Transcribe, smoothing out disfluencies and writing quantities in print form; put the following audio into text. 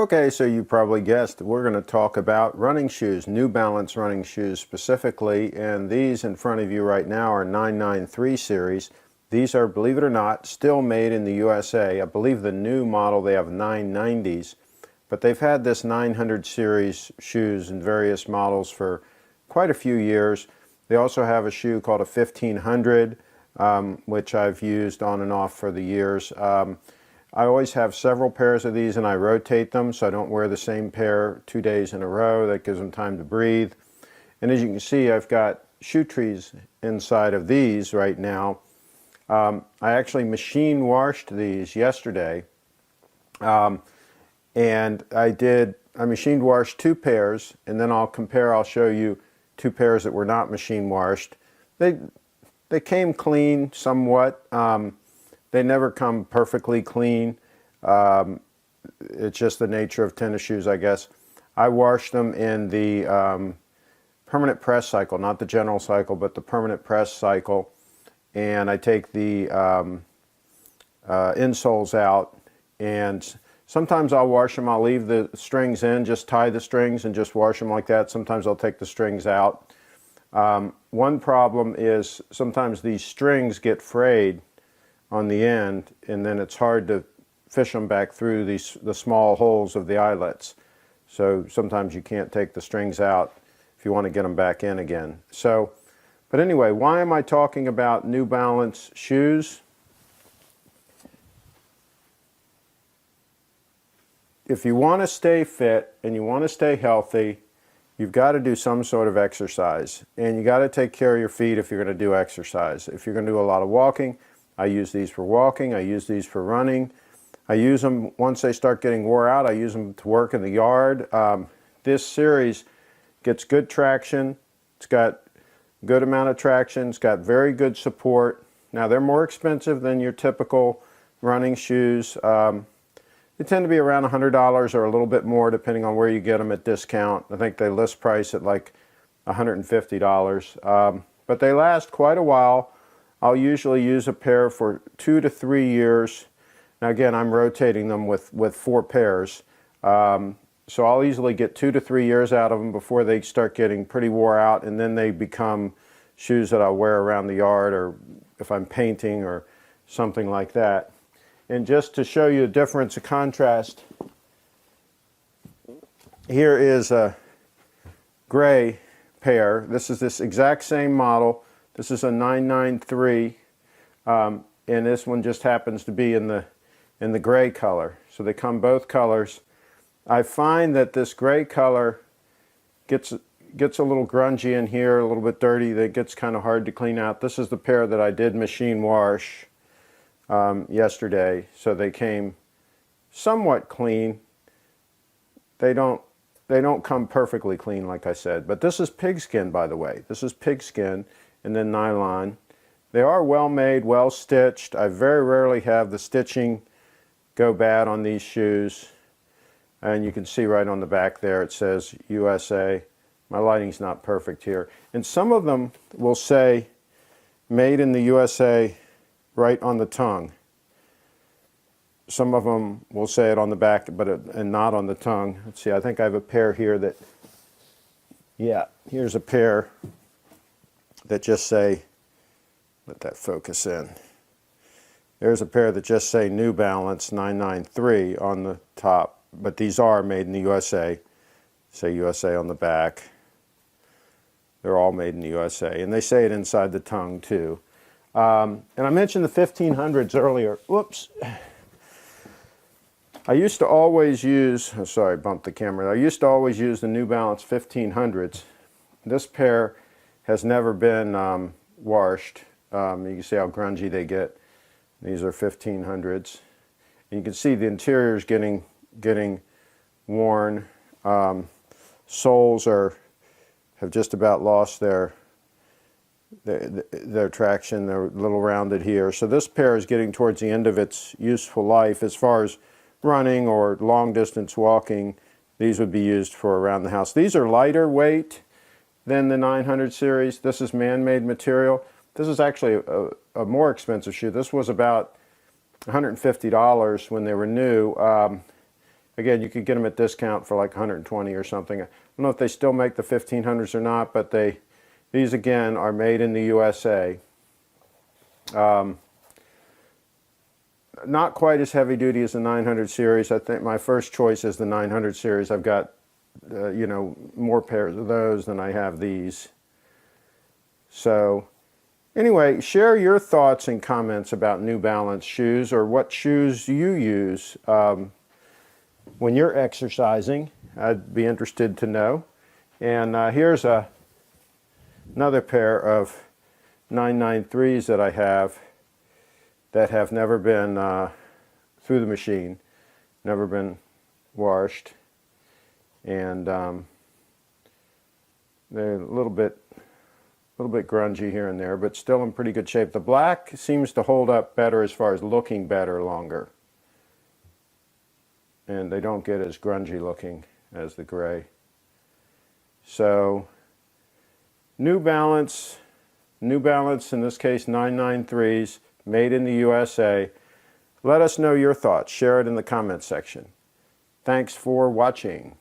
Okay, so you probably guessed we're going to talk about running shoes, New Balance running shoes specifically, and these in front of you right now are 993 series. These are, believe it or not, still made in the USA. I believe the new model they have 990s, but they've had this 900 series shoes in various models for quite a few years. They also have a shoe called a 1500, which I've used on and off for the years. I always have several pairs of these and I rotate them so I don't wear the same pair 2 days in a row. That gives them time to breathe. And as you can see, I've got shoe trees inside of these right now. I actually machine washed these yesterday, and I machine washed 2 pairs, and then I'll show you 2 pairs that were not machine washed. They came clean somewhat. They never come perfectly clean. It's just the nature of tennis shoes, I guess. I wash them in the permanent press cycle, not the general cycle, but the permanent press cycle. And I take the insoles out, and sometimes I'll wash them. I'll leave the strings in, just tie the strings and just wash them like that. Sometimes I'll take the strings out. One problem is sometimes these strings get frayed on the end, and then it's hard to fish them back through the small holes of the eyelets. So sometimes you can't take the strings out if you want to get them back in again. But anyway, why am I talking about New Balance shoes? If you want to stay fit and you want to stay healthy, you've got to do some sort of exercise, and you got to take care of your feet if you're going to do exercise. If you're going to do a lot of walking, I use these for walking, I use these for running. I use them once they start getting wore out, I use them to work in the yard. This series gets good traction, it's got a good amount of traction, it's got very good support. Now they're more expensive than your typical running shoes. They tend to be around $100 or a little bit more depending on where you get them at discount. I think they list price at like $150. But they last quite a while. I'll usually use a pair for 2 to 3 years. Now again, I'm rotating them with 4 pairs. So I'll easily get 2 to 3 years out of them before they start getting pretty wore out, and then they become shoes that I'll wear around the yard or if I'm painting or something like that. And just to show you a difference, a contrast, here is a gray pair. This is this exact same model. This is a 993, and this one just happens to be in the gray color. So they come both colors. I find that this gray color gets a little grungy in here, a little bit dirty. That gets kind of hard to clean out. This is the pair that I did machine wash yesterday, so they came somewhat clean. They don't come perfectly clean, like I said. But this is pigskin, by the way. This is pigskin. And then nylon. They are well made, well stitched. I very rarely have the stitching go bad on these shoes. And you can see right on the back there it says USA. My lighting's not perfect here. And some of them will say made in the USA right on the tongue. Some of them will say it on the back and not on the tongue. Let's see, I think I have a pair here that, yeah, here's a pair that just say, let that focus in. There's a pair that just say New Balance 993 on the top, but these are made in the USA. Say USA on the back. They're all made in the USA, and they say it inside the tongue too. And I mentioned the 1500s earlier. Whoops. I used to always use, oh, sorry, bumped the camera. I used to always use the New Balance 1500s. This pair has never been washed. You can see how grungy they get. These are 1500s. And you can see the interior is getting worn. Soles have just about lost their traction. They're a little rounded here. So this pair is getting towards the end of its useful life. As far as running or long distance walking, these would be used for around the house. These are lighter weight than the 900 series. This is man-made material. This is actually a more expensive shoe. This was about $150 when they were new. Again, you could get them at discount for like 120 or something. I don't know if they still make the 1500s or not, but these again are made in the USA. Not quite as heavy duty as the 900 series. I think my first choice is the 900 series. I've got you know, more pairs of those than I have these. So anyway, share your thoughts and comments about New Balance shoes, or what shoes you use when you're exercising. I'd be interested to know. And here's another pair of 993s that I have that have never been through the machine, never been washed, and they're a little bit grungy here and there, but still in pretty good shape. The black seems to hold up better as far as looking better longer, and they don't get as grungy looking as the gray. So New Balance in this case 993s, made in the USA. Let us know your thoughts. Share it in the comments section. Thanks for watching.